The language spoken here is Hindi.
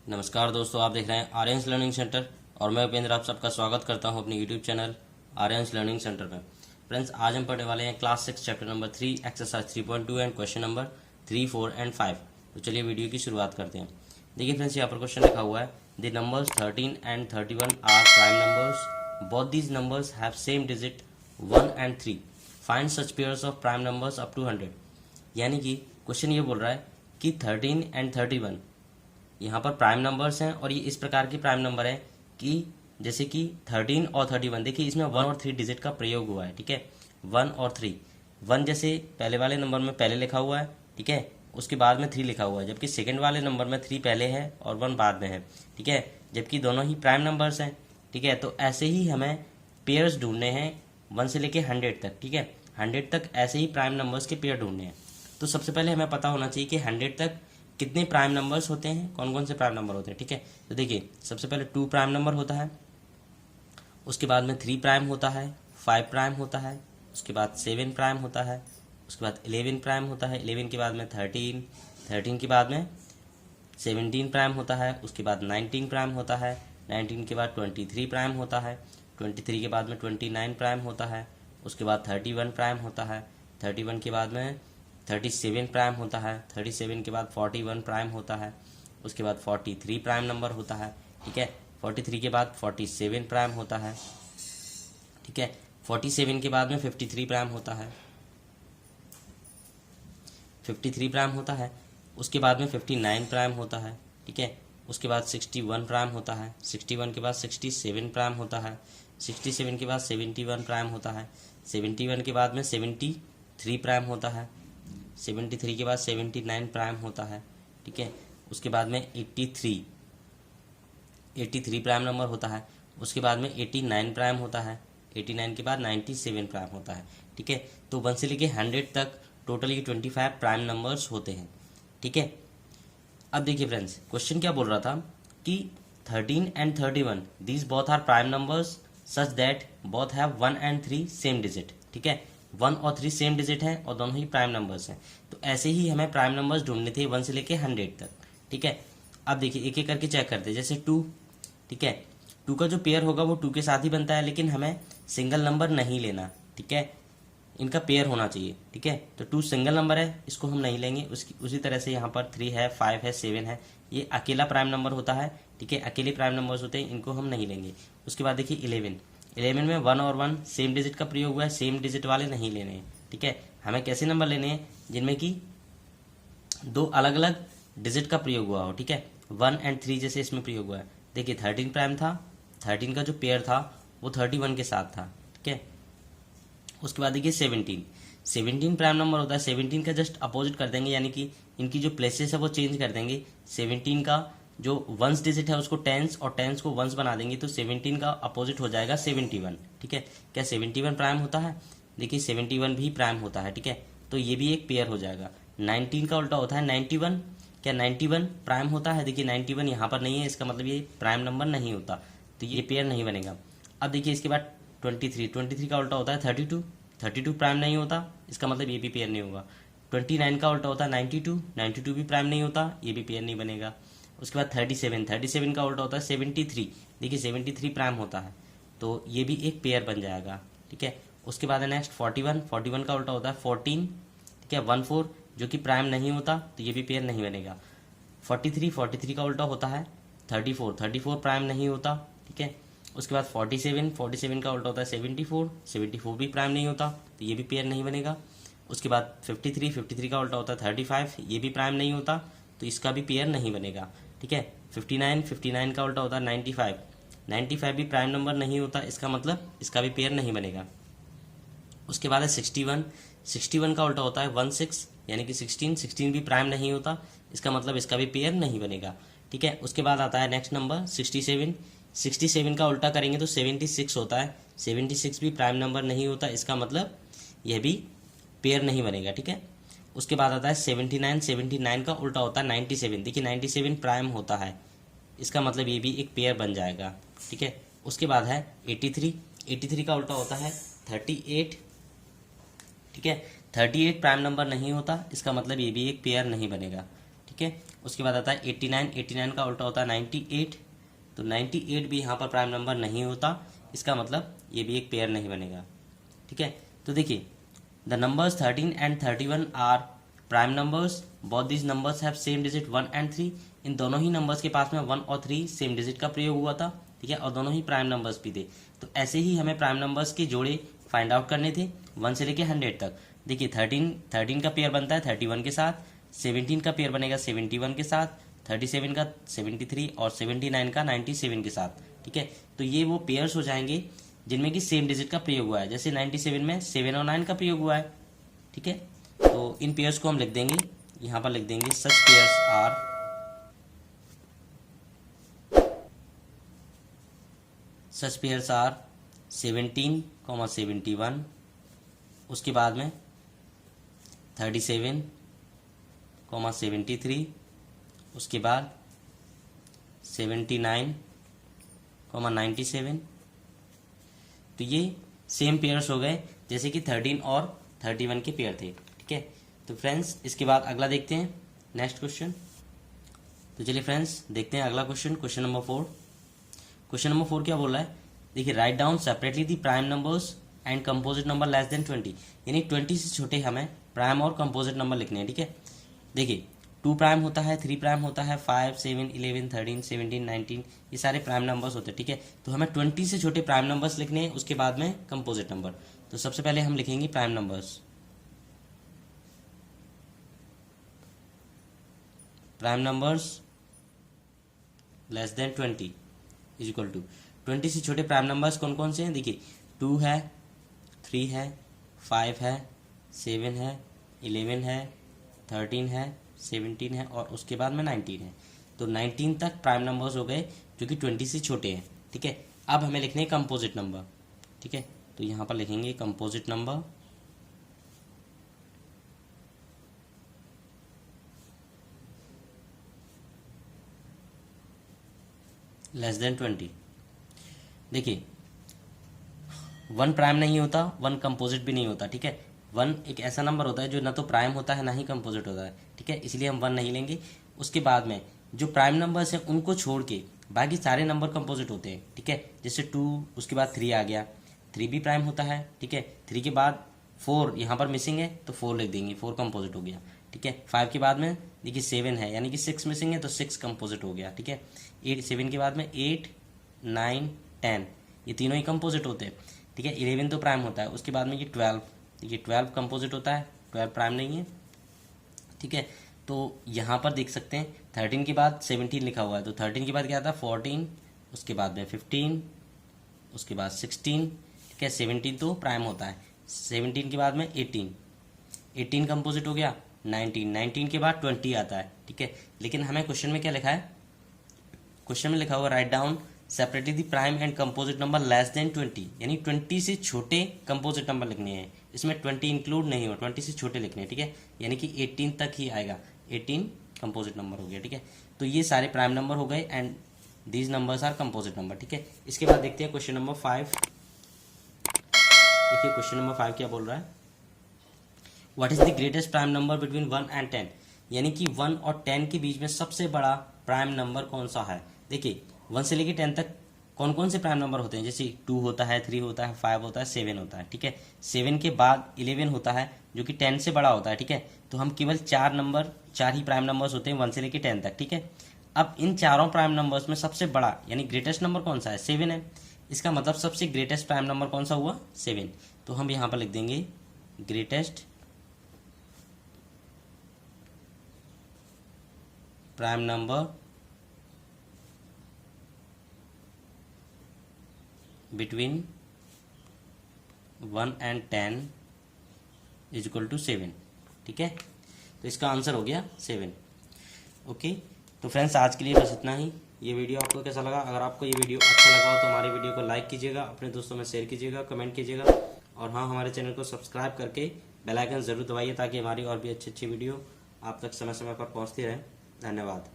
नमस्कार दोस्तों, आप देख रहे हैं आर्यंस लर्निंग सेंटर और मैं उपेंद्र आप सबका स्वागत करता हूं अपने YouTube channel Aryans learning centre में। फ्रेंड्स, आज हम पढ़ने वाले हैं class 6 chapter number 3 exercise 3.2 and question number 3, 4 and 5। तो चलिए वीडियो की शुरुआत करते हैं। देखिए फ्रेंड्स, यहाँ पर क्वेश्चन लिखा हुआ है the numbers 13 and 31 are prime numbers, both these numbers have same digit 1 and 3, find such pairs of prime numbers up to 100। यानी कि क्वेश्चन ये बोल रहा है कि 13 एंड 31 यहाँ पर प्राइम नंबर्स हैं और ये इस प्रकार के प्राइम नंबर है कि जैसे कि 13 और 31, देखिए इसमें 1 और 3 डिजिट का प्रयोग हुआ है। ठीक है, 1 और 3, 1 जैसे पहले वाले नंबर में पहले लिखा हुआ है, ठीक है, उसके बाद में 3 लिखा हुआ है, जबकि सेकंड वाले नंबर में 3 पहले है और 1 बाद में है। ठीक है, जबकि दोनों ही प्राइम नंबर्स हैं। ठीक है, तो ऐसे ही हमें पेयर्स ढूंढने हैं 1 से लेके 100 तक। ठीक है, 100 तक ऐसे ही प्राइम नंबर्स के पेयर ढूंढने हैं। तो सबसे पहले हमें पता होना चाहिए कि 100 तक कितने प्राइम नंबर्स होते हैं, कौन कौन से प्राइम नंबर होते हैं। ठीक है, तो देखिए सबसे पहले 2 प्राइम नंबर होता है, उसके बाद में 3 प्राइम होता है, 5 प्राइम होता है, उसके बाद 7 प्राइम होता है, उसके बाद 11 प्राइम होता है, 11 के बाद में 13, 13 के बाद में 17 प्राइम होता है, उसके बाद 19 प्राइम होता है, 19 के बाद 23 प्राइम होता है, 23 के बाद में 29 प्राइम होता है, उसके बाद 31 प्राइम होता है, 31 के बाद में 37 प्राइम होता है, 37 के बाद 41 प्राइम होता है, उसके बाद 43 प्राइम नंबर होता है। ठीक है, 43 के बाद 47 प्राइम होता है। ठीक है, 47 के बाद में 53 प्राइम होता है, 53 प्राइम होता है, उसके बाद में 59 प्राइम होता है। ठीक है, उसके बाद 61 प्राइम होता है, 61 के बाद 67 प्राइम होता है, 67 के बाद 71 प्राइम होता है, 71 के बाद में 73 प्राइम होता है, 73 के बाद 79 प्राइम होता है। ठीक है, उसके बाद में 83 प्राइम नंबर होता है, उसके बाद में 89 प्राइम होता है, 89 के बाद 97 प्राइम होता है। ठीक है, तो 1 से लेके 100 तक टोटल ये 25 प्राइम नंबर्स होते हैं। ठीक है, अब देखिए फ्रेंड्स, क्वेश्चन क्या बोल रहा था कि 13 and 31 these both are prime numbers such that both have 1 and 3 same digit. ठीक है, 1 और 3 सेम डिजिट है और दोनों ही प्राइम नंबर्स हैं। तो ऐसे ही हमें प्राइम नंबर्स ढूंढने थे 1 से लेके 100 तक। ठीक है, अब देखिए एक एक करके चेक करते हैं। जैसे 2, ठीक है, 2 का जो पेयर होगा वो 2 के साथ ही बनता है, लेकिन हमें सिंगल नंबर नहीं लेना। ठीक है, इनका पेयर होना चाहिए। ठीक है, तो 2 सिंगल नंबर है, इसको हम नहीं लेंगे। उसी तरह से यहाँ पर 3 है, 5 है, 7 है, ये अकेला प्राइम नंबर होता है। ठीक है, अकेले प्राइम नंबर्स होते हैं, इनको हम नहीं लेंगे। उसके बाद देखिए 11 में 1 और 1 सेम डिजिट का प्रयोग हुआ है, सेम डिजिट वाले नहीं लेने हैं। ठीक है, हमें कैसे नंबर लेने हैं जिनमें कि 2 अलग अलग डिजिट का प्रयोग हुआ हो। ठीक है, 1 एंड 3 जैसे इसमें प्रयोग हुआ है। देखिए 13 प्राइम था, 13 का जो पेयर था वो 31 के साथ था। ठीक है, उसके बाद देखिए 17 प्राइम नंबर होता है। 17 का जस्ट अपोजिट कर देंगे, यानी कि इनकी जो प्लेसेस है वो चेंज कर देंगे। 17 का जो वंस डिजिट है उसको टेंस और टेंस को वंस बना देंगे, तो 17 का अपोजिट हो जाएगा 71। ठीक है, क्या 71 प्राइम होता है? देखिए 71 भी प्राइम होता है। ठीक है, तो ये भी एक पेयर हो जाएगा। 19 का उल्टा होता है 91, क्या 91 प्राइम होता है? देखिए 91 यहाँ पर नहीं है, इसका मतलब ये प्राइम नंबर नहीं होता, तो ये पेयर नहीं बनेगा। अब देखिए इसके बाद 23 का उल्टा होता है 32 प्राइम नहीं होता, इसका मतलब ये भी पेयर नहीं होगा। 29 का उल्टा होता है 92 भी प्राइम नहीं होता, ये भी पेयर नहीं बनेगा। उसके बाद 37 का उल्टा होता है 73, देखिए 73 प्राइम होता है, तो ये भी एक पेयर बन जाएगा। ठीक है, उसके बाद है नेक्स्ट 41 का उल्टा होता है 14, ठीक है, 14 जो कि प्राइम नहीं होता, तो ये भी पेयर नहीं बनेगा। 43 का उल्टा होता है 34 प्राइम नहीं होता। ठीक है, उसके बाद 47 का उल्टा होता है 74 भी प्राइम नहीं होता, तो ये भी पेयर नहीं बनेगा। उसके बाद 53 का उल्टा होता है 35, ये भी प्राइम नहीं होता, तो इसका भी पेयर नहीं बनेगा। ठीक है, 59 का उल्टा होता है 95 भी प्राइम नंबर नहीं होता, इसका मतलब इसका भी पेयर नहीं बनेगा। उसके बाद है 61 का उल्टा होता है 16, यानी कि 16 भी प्राइम नहीं होता, इसका मतलब इसका भी पेयर नहीं बनेगा। ठीक है, उसके बाद आता है नेक्स्ट नंबर 67 का उल्टा करेंगे तो 76 होता है, 76 भी प्राइम नंबर नहीं होता, इसका मतलब यह भी पेयर नहीं बनेगा। ठीक है, उसके बाद आता है 79 का उल्टा होता है 97, देखिए 97 प्राइम होता है, इसका मतलब ये भी एक पेयर बन जाएगा। ठीक है, उसके बाद है 83 का उल्टा होता है 38, ठीक है, 38 प्राइम नंबर नहीं होता, इसका मतलब ये भी एक पेयर नहीं बनेगा। ठीक है, उसके बाद आता है 89, 89 का उल्टा होता है 98, तो 98 भी यहाँ पर प्राइम नंबर नहीं होता, इसका मतलब ये भी एक पेयर नहीं बनेगा। ठीक है, तो देखिए the numbers 13 and 31 are prime numbers, both these numbers have same digit 1 and 3, इन दोनों ही नंबर्स के पास में 1 और 3 सेम डिजिट का प्रयोग हुआ था। ठीक है, और दोनों ही प्राइम नंबर्स भी थे। तो ऐसे ही हमें प्राइम नंबर्स के जोड़े फाइंड आउट करने थे 1 से लेके 100 तक। देखिए 13 का पेयर बनता है 31 के साथ, 17 का पेयर बनेगा 71 के साथ, 37 का 73 और 79 का 97 के साथ। ठीक है, तो ये वो पेयर्स हो जाएंगे जिनमें कि सेम डिजिट का प्रयोग हुआ है। जैसे 97 में 7 और 9 का प्रयोग हुआ है। ठीक है, तो इन पेयर्स को हम लिख देंगे, यहाँ पर लिख देंगे सच पेयर्स आर 17, 71, उसके बाद में 37, 73, उसके बाद 79, 97। तो ये सेम पेयर्स हो गए जैसे कि 13 और 31 के पेयर थे। ठीक है, तो फ्रेंड्स इसके बाद अगला देखते हैं नेक्स्ट क्वेश्चन। तो चलिए फ्रेंड्स देखते हैं अगला question, question number 4। Question number 4 क्या बोल रहा है, देखिए write down separately the prime numbers and composite number less than 20, यानी 20 से छोटे हमें प्राइम और कंपोजिट नंबर लिखने हैं। ठीक है, देखिए 2 प्राइम होता है, 3 प्राइम होता है, 5, 7, 11, 13, 17, 19, ये सारे प्राइम नंबर्स होते हैं। ठीक है, तो हमें 20 से छोटे प्राइम नंबर्स लिखने हैं, उसके बाद में कंपोजिट नंबर। तो सबसे पहले हम लिखेंगे prime numbers, less than 20 is equal to 20 से छोटे प्राइम नंबर्स कौन कौन से हैं, देखिए 2 है, 3 है, 5 है, 7 है, 11 है, 13 है, 17 है और उसके बाद में 19 है। तो 19 तक प्राइम नंबर्स हो गए जो कि 20 से छोटे हैं। ठीक है, अब हमें लिखने हैं कंपोजिट नंबर। ठीक है, तो यहाँ पर लिखेंगे कंपोजिट नंबर लेस देन 20। देखिए 1 प्राइम नहीं होता, 1 कंपोजिट भी नहीं होता। ठीक है, 1 एक ऐसा नंबर होता है जो ना तो प्राइम होता है ना ही कंपोजिट होता है। ठीक है, इसलिए हम 1 नहीं लेंगे। उसके बाद में जो प्राइम नंबर्स हैं उनको छोड़ के बाकी सारे नंबर कंपोजिट होते हैं। ठीक है, जैसे 2, उसके बाद 3 आ गया, 3 भी प्राइम होता है। ठीक है, 3 के बाद 4 यहाँ पर मिसिंग है तो 4 लिख देंगे, 4 कंपोजिट हो गया। ठीक है, 5 के बाद में देखिए 7 है, यानी कि 6 मिसिंग है तो 6 कंपोजिट हो गया। ठीक है, 7 के बाद में 8, 9, 10 ये तीनों ही कंपोजिट होते हैं। ठीक है, 11 तो प्राइम होता है। उसके बाद में ये 12, देखिए 12 कंपोजिट होता है, 12 प्राइम नहीं है। ठीक है, तो यहाँ पर देख सकते हैं 13 के बाद 17 लिखा हुआ है, तो 13 के बाद क्या था 14, उसके बाद में 15, उसके बाद 16। ठीक है, 17 तो प्राइम होता है। 17 के बाद में 18 कंपोजिट हो गया। 19 के बाद 20 आता है। ठीक है, लेकिन हमें क्वेश्चन में क्या लिखा है, क्वेश्चन में लिखा हुआ write down separately the prime and composite number less than 20, यानी 20 से छोटे कंपोजिट नंबर लिखने हैं। इसमें 20 इंक्लूड नहीं हो, 20 से छोटे लिखने हैं। ठीक है, यानी कि 18 तक ही आएगा, 18 कंपोजिट नंबर हो गया। ठीक है, तो ये सारे प्राइम नंबर हो गए and these numbers are composite number. ठीक है, इसके बाद देखते हैं क्वेश्चन नंबर 5। देखिए क्वेश्चन नंबर 5 क्या बोल रहा है, what is the greatest prime number between 1 and 10, यानी कि 1 और 10 के बीच में सबसे बड़ा प्राइम नंबर कौन सा है। देखिए 1 से लेकर 10 तक कौन कौन से प्राइम नंबर होते हैं, जैसे 2 होता है, 3 होता है, 5 होता है, 7 होता है। ठीक है, 7 के बाद 11 होता है जो कि 10 से बड़ा होता है। ठीक है, तो हम केवल 4 ही प्राइम नंबर्स होते हैं 1 से लेकर 10 तक। ठीक है, अब इन चारों प्राइम नंबर्स में सबसे बड़ा यानी ग्रेटेस्ट नंबर कौन सा है, 7 है। इसका मतलब सबसे ग्रेटेस्ट प्राइम नंबर कौन सा हुआ, 7। तो हम यहाँ पर लिख देंगे greatest prime number between 1 and 10 is equal to 7। ठीक है, तो इसका आंसर हो गया 7। ओके, तो फ्रेंड्स आज के लिए बस इतना ही। ये वीडियो आपको कैसा लगा, अगर आपको ये वीडियो अच्छा लगा हो तो हमारे वीडियो को लाइक कीजिएगा, अपने दोस्तों में शेयर कीजिएगा, कमेंट कीजिएगा और हाँ हमारे चैनल को सब्सक्राइब करके बेल आइकन ज़रूर दबाइए ताकि हमारी और भी अच्छी अच्छी वीडियो आप तक समय समय पर पहुँचती रहे। धन्यवाद।